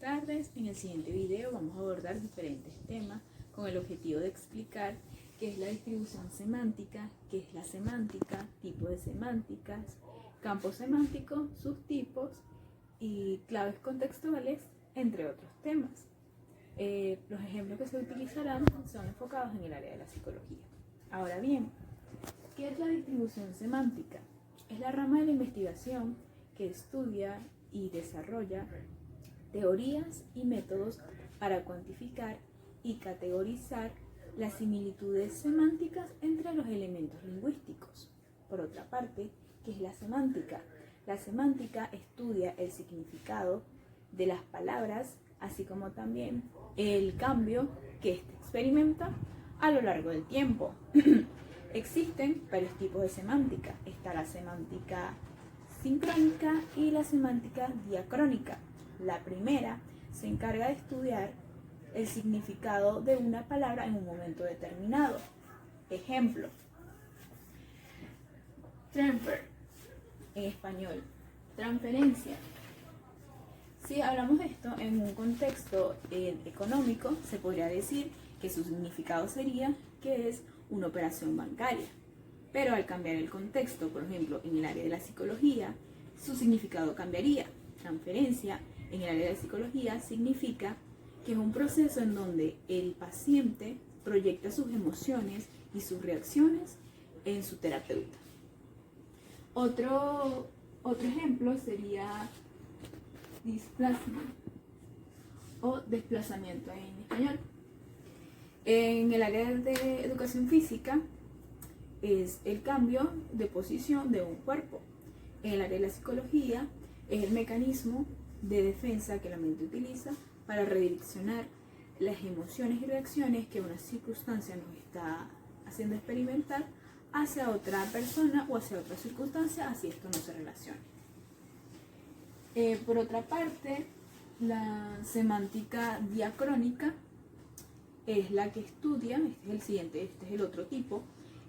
tardes. En el siguiente video vamos a abordar diferentes temas con el objetivo de explicar qué es la distribución semántica, qué es la semántica, tipos de semánticas, campos semánticos, sus tipos y claves contextuales, entre otros temas. Los ejemplos que se utilizarán son enfocados en el área de la psicología. Ahora bien, ¿qué es la distribución semántica? Es la rama de la investigación que estudia y desarrolla teorías y métodos para cuantificar y categorizar las similitudes semánticas entre los elementos lingüísticos. Por otra parte, ¿qué es la semántica? La semántica estudia el significado de las palabras, así como también el cambio que éste experimenta a lo largo del tiempo. Existen varios tipos de semántica. Está la semántica sincrónica y la semántica diacrónica. La primera se encarga de estudiar el significado de una palabra en un momento determinado. Ejemplo, transfer, en español, transferencia. Si hablamos de esto en un contexto económico, se podría decir que su significado sería que es una operación bancaria. Pero al cambiar el contexto, por ejemplo, en el área de la psicología, su significado cambiaría. Transferencia en el área de psicología significa que es un proceso en donde el paciente proyecta sus emociones y sus reacciones en su terapeuta. Otro ejemplo sería displacement o desplazamiento en español. En el área de educación física es el cambio de posición de un cuerpo. En el área de la psicología es el mecanismo de defensa que la mente utiliza para redireccionar las emociones y reacciones que una circunstancia nos está haciendo experimentar hacia otra persona o hacia otra circunstancia, así esto no se relaciona. Por otra parte, la semántica diacrónica es la que estudia, este es el otro tipo,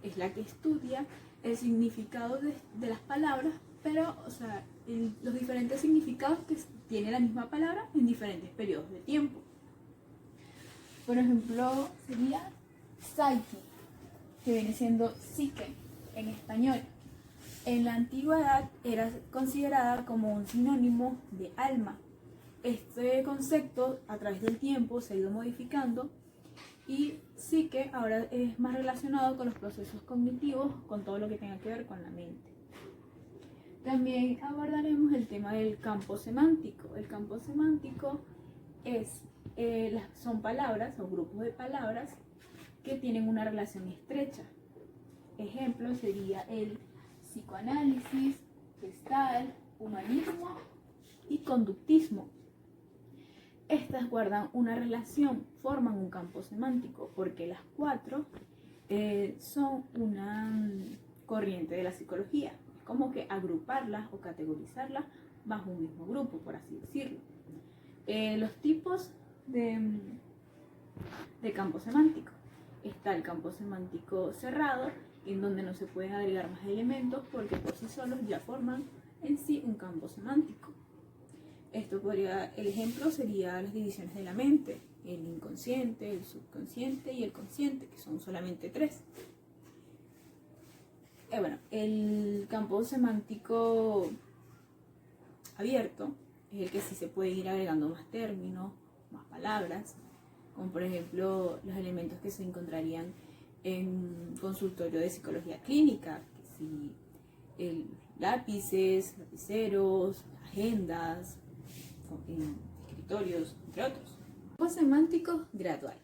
es la que estudia el significado de las palabras, pero los diferentes significados que tiene la misma palabra en diferentes periodos de tiempo. Por ejemplo, sería psyche, que viene siendo psique en español. En la antigüedad era considerada como un sinónimo de alma. Este concepto a través del tiempo se ha ido modificando y psique ahora es más relacionado con los procesos cognitivos, con todo lo que tenga que ver con la mente. También abordaremos el tema del campo semántico. El campo semántico son palabras o grupos de palabras que tienen una relación estrecha. Ejemplo sería el psicoanálisis, gestalt, humanismo y conductismo. Estas guardan una relación, forman un campo semántico, porque las cuatro son una corriente de la psicología. Es como que agruparlas o categorizarlas bajo un mismo grupo, por así decirlo. Los tipos de campo semántico. Está el campo semántico cerrado, en donde no se pueden agregar más elementos porque por sí solos ya forman en sí un campo semántico. El ejemplo sería las divisiones de la mente, el inconsciente, el subconsciente y el consciente, que son solamente 3. El campo semántico abierto es el que sí se puede ir agregando más términos, más palabras, como por ejemplo los elementos que se encontrarían en consultorio de psicología clínica, que si lápices, lapiceros, agendas, escritorios, entre otros. Campo semántico gradual.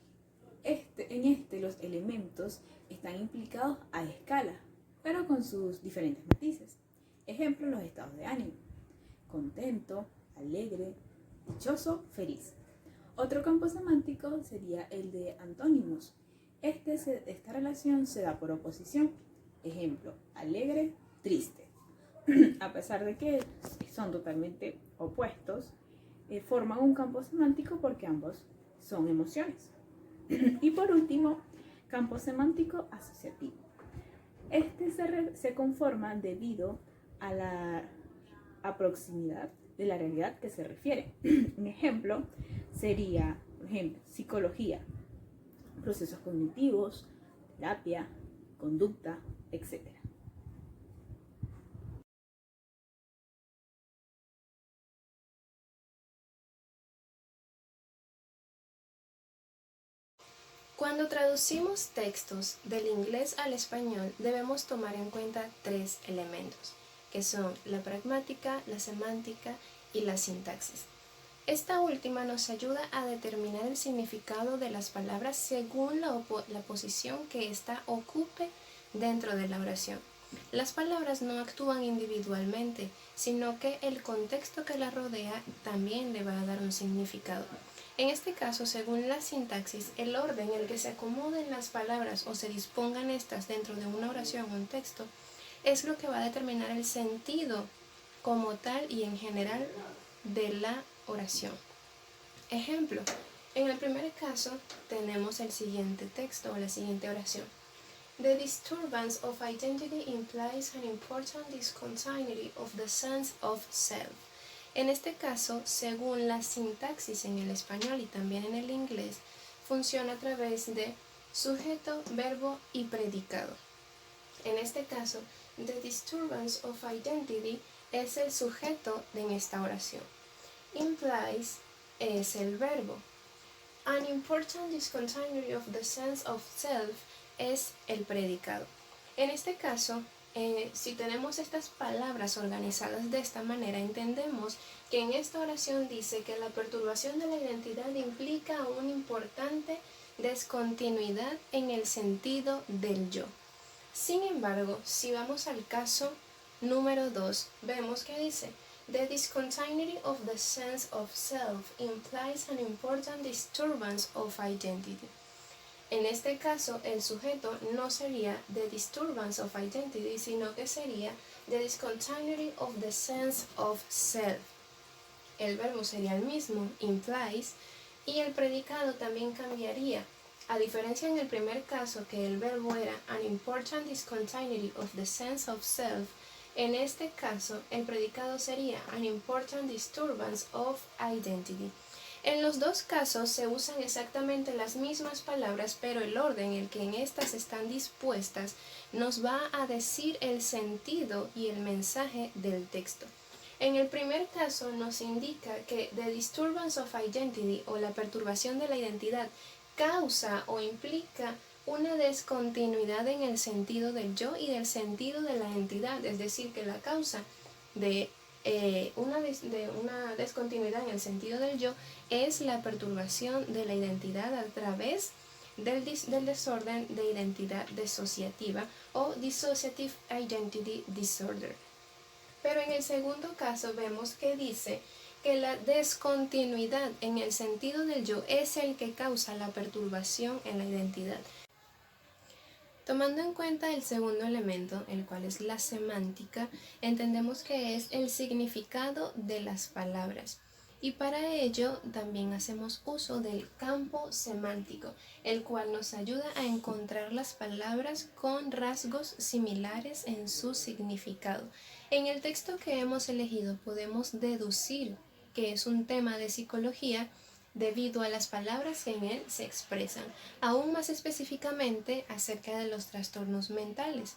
Los elementos están implicados a escala, pero con sus diferentes matices. Ejemplo, los estados de ánimo: contento, alegre, dichoso, feliz. Otro campo semántico sería el de antónimos. Esta relación se da por oposición. Ejemplo, alegre, triste. A pesar de que son totalmente opuestos, forman un campo semántico porque ambos son emociones. Y por último, campo semántico asociativo. Se conforma debido a la proximidad de la realidad que se refiere. Un ejemplo sería, por ejemplo, psicología, procesos cognitivos, terapia, conducta, etc. Cuando traducimos textos del inglés al español, debemos tomar en cuenta 3 elementos, que son la pragmática, la semántica y la sintaxis. Esta última nos ayuda a determinar el significado de las palabras según la posición que ésta ocupe dentro de la oración. Las palabras no actúan individualmente, sino que el contexto que las rodea también le va a dar un significado. En este caso, según la sintaxis, el orden en el que se acomoden las palabras o se dispongan estas dentro de una oración o un texto es lo que va a determinar el sentido como tal y en general de la oración. Ejemplo, en el primer caso tenemos el siguiente texto o la siguiente oración. The disturbance of identity implies an important discontinuity of the sense of self. En este caso, según la sintaxis en el español y también en el inglés, funciona a través de sujeto, verbo y predicado. En este caso, the disturbance of identity es el sujeto en esta oración. Implies es el verbo. An important discontinuity of the sense of self es el predicado. En este caso, si tenemos estas palabras organizadas de esta manera, entendemos que en esta oración dice que la perturbación de la identidad implica una importante descontinuidad en el sentido del yo. Sin embargo, si vamos al caso número 2, vemos que dice The discontinuity of the sense of self implies an important disturbance of identity. En este caso, el sujeto no sería the disturbance of identity, sino que sería the discontinuity of the sense of self. El verbo sería el mismo, implies, y el predicado también cambiaría. A diferencia en el primer caso que el verbo era an important discontinuity of the sense of self, en este caso el predicado sería an important disturbance of identity. En los dos casos se usan exactamente las mismas palabras, pero el orden en el que en estas están dispuestas nos va a decir el sentido y el mensaje del texto. En el primer caso nos indica que the disturbance of identity o la perturbación de la identidad causa o implica una descontinuidad en el sentido del yo y del sentido de la entidad, es decir, que la causa de una descontinuidad en el sentido del yo es la perturbación de la identidad a través del desorden de identidad disociativa o dissociative identity disorder. Pero en el segundo caso vemos que dice que la descontinuidad en el sentido del yo es el que causa la perturbación en la identidad. Tomando en cuenta el segundo elemento, el cual es la semántica, entendemos que es el significado de las palabras. Y para ello también hacemos uso del campo semántico, el cual nos ayuda a encontrar las palabras con rasgos similares en su significado. En el texto que hemos elegido podemos deducir que es un tema de psicología debido a las palabras que en él se expresan, aún más específicamente acerca de los trastornos mentales,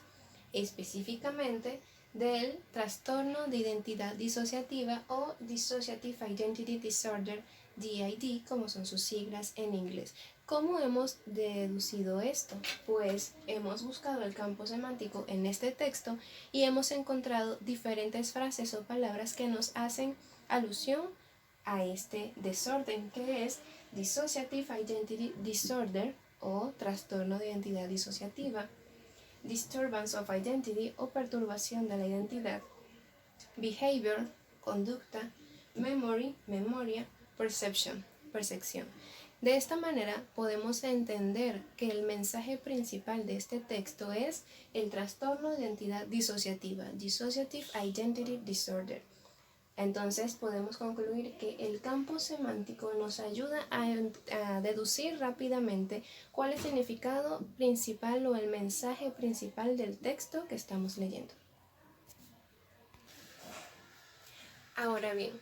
específicamente del trastorno de identidad disociativa o Dissociative Identity Disorder, DID, como son sus siglas en inglés. ¿Cómo hemos deducido esto? Pues hemos buscado el campo semántico en este texto y hemos encontrado diferentes frases o palabras que nos hacen alusión a este desorden, que es Dissociative Identity Disorder o trastorno de identidad disociativa, Disturbance of Identity o perturbación de la identidad, Behavior, conducta, Memory, memoria, Perception, percepción. De esta manera podemos entender que el mensaje principal de este texto es el trastorno de identidad disociativa, Dissociative Identity Disorder. Entonces podemos concluir que el campo semántico nos ayuda a deducir rápidamente cuál es el significado principal o el mensaje principal del texto que estamos leyendo. Ahora bien,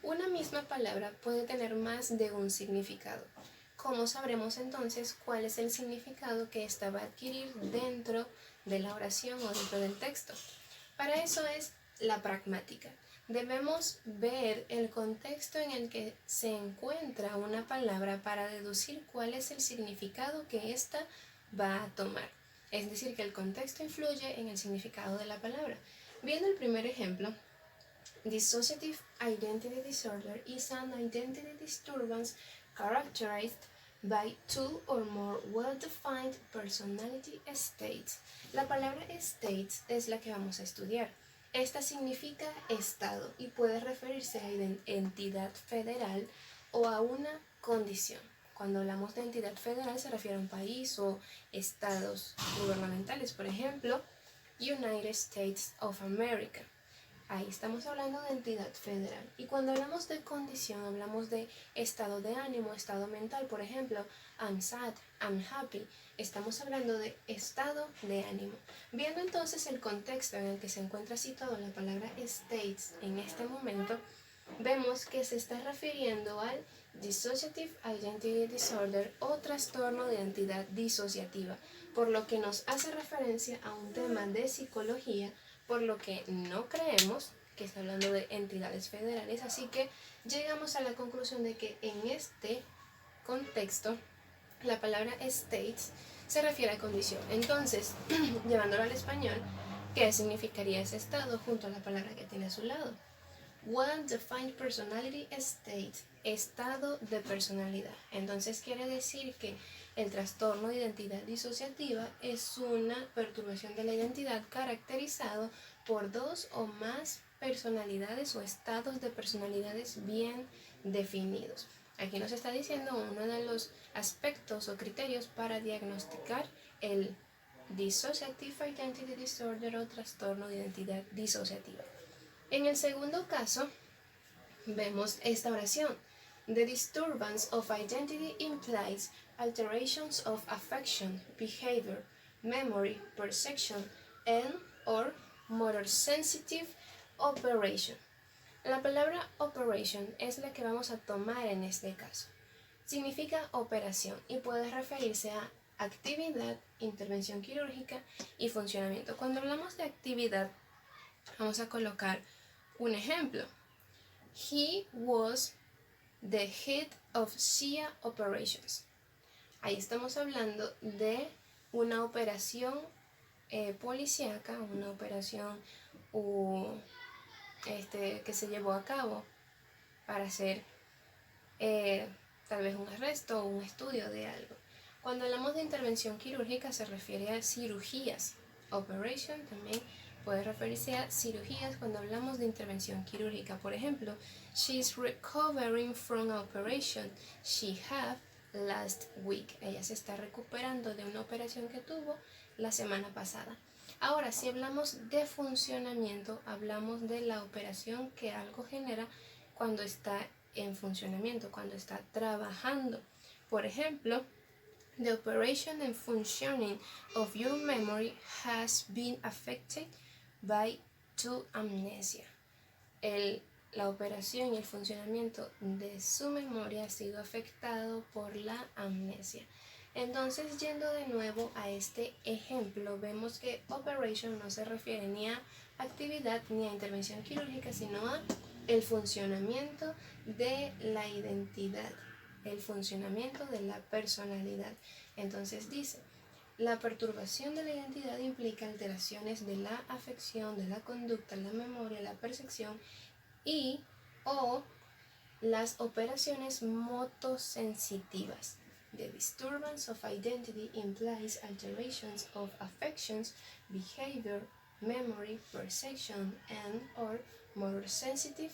una misma palabra puede tener más de un significado. ¿Cómo sabremos entonces cuál es el significado que ésta va a adquirir dentro de la oración o dentro del texto? Para eso es la pragmática. Debemos ver el contexto en el que se encuentra una palabra para deducir cuál es el significado que ésta va a tomar. Es decir, que el contexto influye en el significado de la palabra. Viendo el primer ejemplo, dissociative identity disorder is an identity disturbance characterized by two or more well-defined personality states. La palabra states es la que vamos a estudiar. Esta significa estado y puede referirse a entidad federal o a una condición. Cuando hablamos de entidad federal se refiere a un país o estados gubernamentales, por ejemplo, United States of America. Ahí estamos hablando de entidad federal. Y cuando hablamos de condición, hablamos de estado de ánimo, estado mental. Por ejemplo, I'm sad, I'm happy. Estamos hablando de estado de ánimo. Viendo entonces el contexto en el que se encuentra situado la palabra states en este momento, vemos que se está refiriendo al dissociative identity disorder o trastorno de identidad disociativa, por lo que nos hace referencia a un tema de psicología, por lo que no creemos que está hablando de entidades federales, así que llegamos a la conclusión de que en este contexto la palabra states se refiere a condición. Entonces, llevándolo al español, ¿qué significaría ese estado junto a la palabra que tiene a su lado? Well-defined personality state, estado de personalidad. Entonces quiere decir que el trastorno de identidad disociativa es una perturbación de la identidad caracterizado por dos o más personalidades o estados de personalidades bien definidos. Aquí nos está diciendo uno de los aspectos o criterios para diagnosticar el dissociative identity disorder o trastorno de identidad disociativa. En el segundo caso, vemos esta oración. The disturbance of identity implies alterations of affection, behavior, memory, perception, and or motor sensitive operation. La palabra operation es la que vamos a tomar en este caso. Significa operación y puede referirse a actividad, intervención quirúrgica y funcionamiento. Cuando hablamos de actividad, vamos a colocar un ejemplo. He was the head of SIA operations. Ahí estamos hablando de una operación policíaca, una operación que se llevó a cabo para hacer tal vez un arresto o un estudio de algo. Cuando hablamos de intervención quirúrgica se refiere a cirugías. Operation también puede referirse a cirugías cuando hablamos de intervención quirúrgica. Por ejemplo, she's recovering from an operation she had last week. Ella se está recuperando de una operación que tuvo la semana pasada. Ahora, si hablamos de funcionamiento, hablamos de la operación que algo genera cuando está en funcionamiento, cuando está trabajando. Por ejemplo, the operation and functioning of your memory has been affected by to amnesia. La operación y el funcionamiento de su memoria ha sido afectado por la amnesia. Entonces, yendo de nuevo a este ejemplo, vemos que operation no se refiere ni a actividad ni a intervención quirúrgica, sino a el funcionamiento de la identidad, el funcionamiento de la personalidad. Entonces dice, la perturbación de la identidad implica alteraciones de la afección, de la conducta, la memoria, la percepción y o las operaciones motosensitivas. The disturbance of identity implies alterations of affections, behavior, memory, perception, and or motor sensitive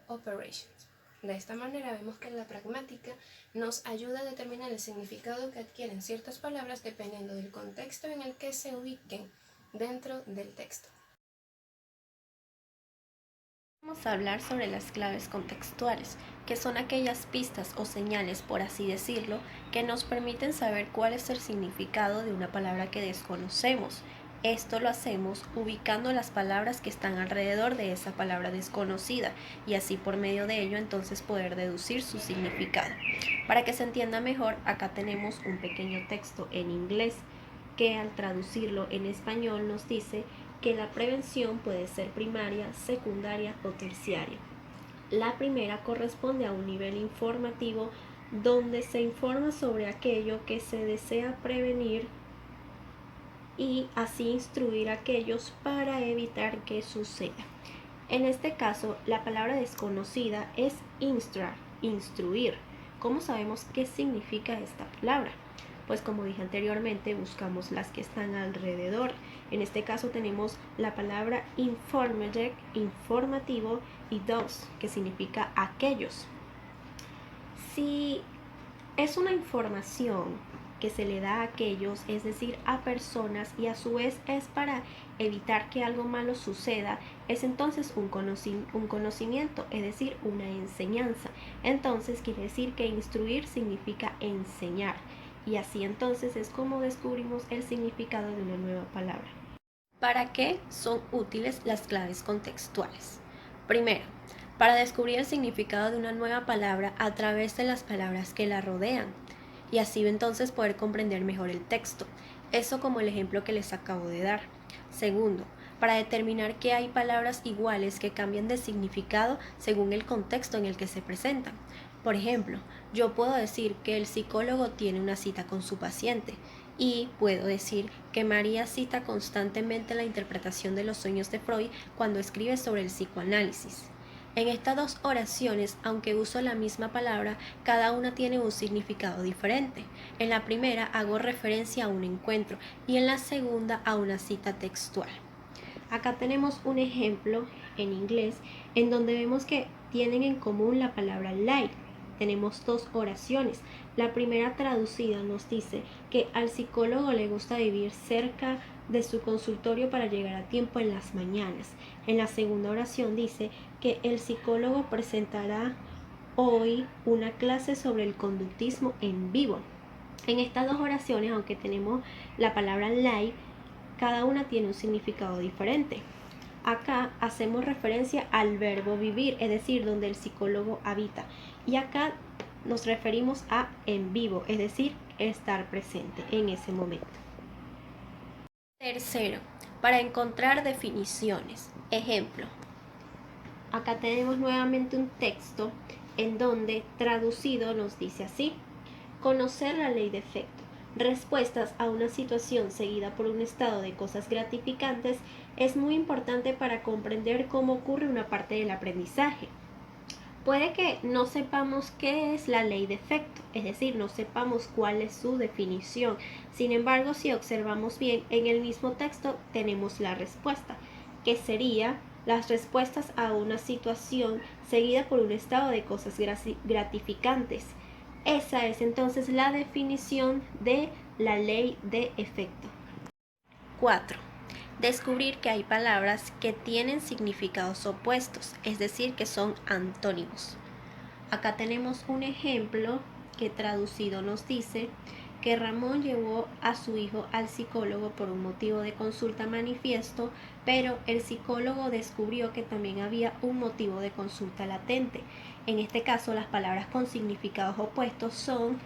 operations. De esta manera vemos que la pragmática nos ayuda a determinar el significado que adquieren ciertas palabras dependiendo del contexto en el que se ubiquen dentro del texto. Vamos a hablar sobre las claves contextuales, que son aquellas pistas o señales, por así decirlo, que nos permiten saber cuál es el significado de una palabra que desconocemos. Esto lo hacemos ubicando las palabras que están alrededor de esa palabra desconocida y así por medio de ello entonces poder deducir su significado. Para que se entienda mejor, acá tenemos un pequeño texto en inglés que al traducirlo en español nos dice que la prevención puede ser primaria, secundaria o terciaria. La primera corresponde a un nivel informativo donde se informa sobre aquello que se desea prevenir y así instruir a aquellos para evitar que suceda. En este caso, la palabra desconocida es instruir. ¿Cómo sabemos qué significa esta palabra? Pues como dije anteriormente, buscamos las que están alrededor. En este caso tenemos la palabra informative, informativo, y those, que significa aquellos. Si es una información que se le da a aquellos, es decir, a personas, y a su vez es para evitar que algo malo suceda, es entonces un conocimiento, es decir, una enseñanza. Entonces quiere decir que instruir significa enseñar, y así entonces es como descubrimos el significado de una nueva palabra. ¿Para qué son útiles las claves contextuales? Primero, para descubrir el significado de una nueva palabra a través de las palabras que la rodean, y así entonces poder comprender mejor el texto. Eso como el ejemplo que les acabo de dar. Segundo, para determinar que hay palabras iguales que cambian de significado según el contexto en el que se presentan. Por ejemplo, yo puedo decir que el psicólogo tiene una cita con su paciente y puedo decir que María cita constantemente la interpretación de los sueños de Freud cuando escribe sobre el psicoanálisis. En estas dos oraciones, aunque uso la misma palabra, cada una tiene un significado diferente. En la primera hago referencia a un encuentro y en la segunda a una cita textual. Acá tenemos un ejemplo en inglés en donde vemos que tienen en común la palabra light. Tenemos dos oraciones. La primera traducida nos dice que al psicólogo le gusta vivir cerca de su consultorio para llegar a tiempo en las mañanas. En la segunda oración dice que el psicólogo presentará hoy una clase sobre el conductismo en vivo. En estas dos oraciones, aunque tenemos la palabra like, cada una tiene un significado diferente. Acá hacemos referencia al verbo vivir, es decir, donde el psicólogo habita. Y acá nos referimos a en vivo, es decir, estar presente en ese momento. Tercero, para encontrar definiciones. Ejemplo, acá tenemos nuevamente un texto en donde traducido nos dice así: conocer la ley de efecto. Respuestas a una situación seguida por un estado de cosas gratificantes es muy importante para comprender cómo ocurre una parte del aprendizaje. Puede que no sepamos qué es la ley de efecto, es decir, no sepamos cuál es su definición. Sin embargo, si observamos bien, en el mismo texto tenemos la respuesta, que sería las respuestas a una situación seguida por un estado de cosas gratificantes. Esa es entonces la definición de la ley de efecto. 4. Descubrir que hay palabras que tienen significados opuestos, es decir, que son antónimos. Acá tenemos un ejemplo que traducido nos dice que Ramón llevó a su hijo al psicólogo por un motivo de consulta manifiesto, pero el psicólogo descubrió que también había un motivo de consulta latente. En este caso, las palabras con significados opuestos son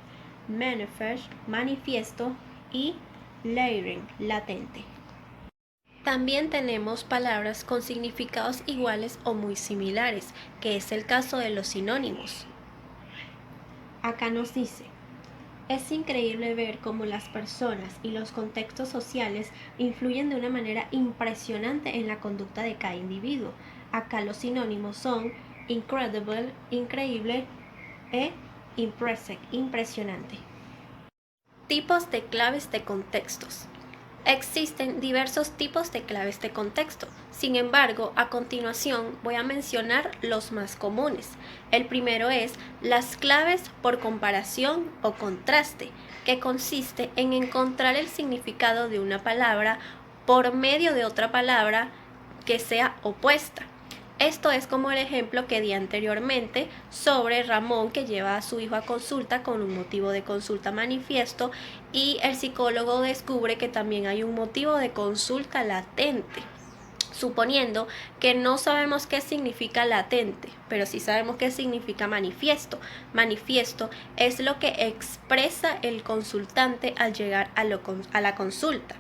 manifest, manifiesto, y layering, latente. También tenemos palabras con significados iguales o muy similares, que es el caso de los sinónimos. Acá nos dice: es increíble ver cómo las personas y los contextos sociales influyen de una manera impresionante en la conducta de cada individuo. Acá los sinónimos son incredible, increíble, e impressive, impresionante. Tipos de claves de contextos. Existen diversos tipos de claves de contexto. Sin embargo, a continuación voy a mencionar los más comunes. El primero es las claves por comparación o contraste, que consiste en encontrar el significado de una palabra por medio de otra palabra que sea opuesta. Esto es como el ejemplo que di anteriormente sobre Ramón, que lleva a su hijo a consulta con un motivo de consulta manifiesto, y el psicólogo descubre que también hay un motivo de consulta latente. Suponiendo que no sabemos qué significa latente, pero sí sabemos qué significa manifiesto. Manifiesto es lo que expresa el consultante al llegar a la consulta.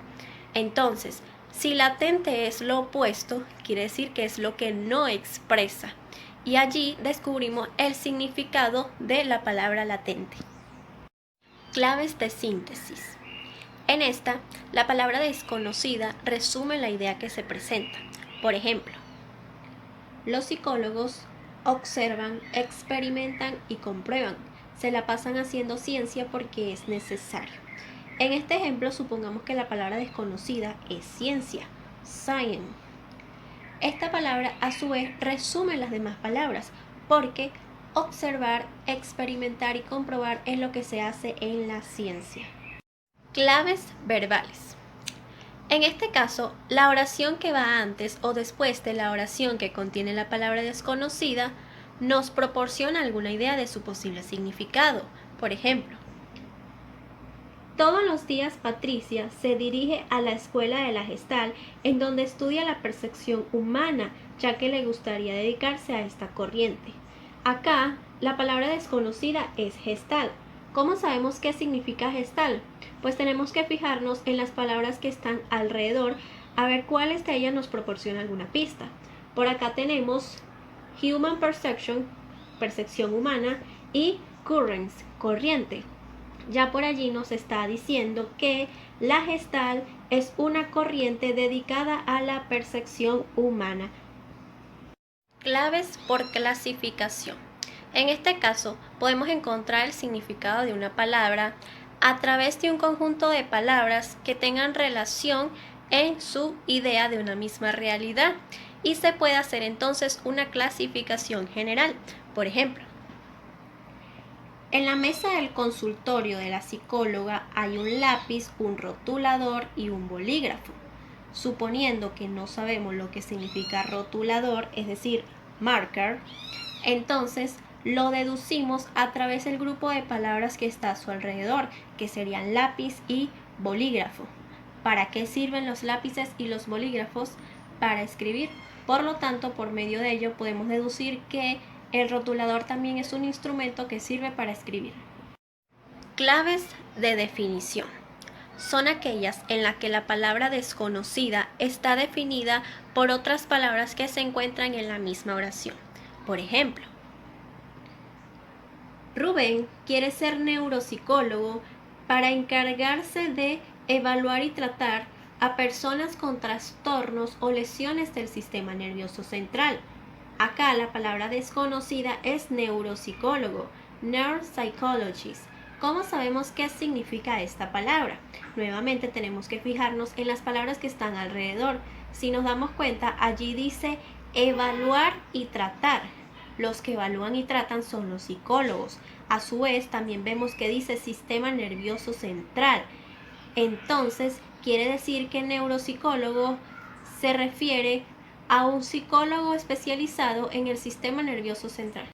Entonces, si latente es lo opuesto, quiere decir que es lo que no expresa. Y allí descubrimos el significado de la palabra latente. Claves de síntesis. En esta, la palabra desconocida resume la idea que se presenta. Por ejemplo, los psicólogos observan, experimentan y comprueban. Se la pasan haciendo ciencia porque es necesario. En este ejemplo, supongamos que la palabra desconocida es ciencia, science. Esta palabra, a su vez, resume las demás palabras, porque observar, experimentar y comprobar es lo que se hace en la ciencia. Claves verbales. En este caso, la oración que va antes o después de la oración que contiene la palabra desconocida nos proporciona alguna idea de su posible significado. Por ejemplo, todos los días Patricia se dirige a la escuela de la Gestalt, en donde estudia la percepción humana, ya que le gustaría dedicarse a esta corriente. Acá, la palabra desconocida es Gestalt. ¿Cómo sabemos qué significa Gestalt? Pues tenemos que fijarnos en las palabras que están alrededor, a ver cuáles de ellas nos proporciona alguna pista. Por acá tenemos Human Perception, percepción humana, y Currents, corriente. Ya por allí nos está diciendo que la Gestalt es una corriente dedicada a la percepción humana. Claves por clasificación. En este caso, podemos encontrar el significado de una palabra a través de un conjunto de palabras que tengan relación en su idea de una misma realidad, y se puede hacer entonces una clasificación general. Por ejemplo, en la mesa del consultorio de la psicóloga hay un lápiz, un rotulador y un bolígrafo. Suponiendo que no sabemos lo que significa rotulador, es decir, marker, entonces lo deducimos a través del grupo de palabras que está a su alrededor, que serían lápiz y bolígrafo. ¿Para qué sirven los lápices y los bolígrafos? Para escribir. Por lo tanto, por medio de ello podemos deducir que el rotulador también es un instrumento que sirve para escribir. Claves de definición. Son aquellas en las que la palabra desconocida está definida por otras palabras que se encuentran en la misma oración. Por ejemplo, Rubén quiere ser neuropsicólogo para encargarse de evaluar y tratar a personas con trastornos o lesiones del sistema nervioso central. Acá la palabra desconocida es neuropsicólogo, neuropsychologist. ¿Cómo sabemos qué significa esta palabra? Nuevamente tenemos que fijarnos en las palabras que están alrededor. Si nos damos cuenta, allí dice evaluar y tratar. Los que evalúan y tratan son los psicólogos. A su vez, también vemos que dice sistema nervioso central. Entonces, quiere decir que neuropsicólogo se refiere a un psicólogo especializado en el sistema nervioso central.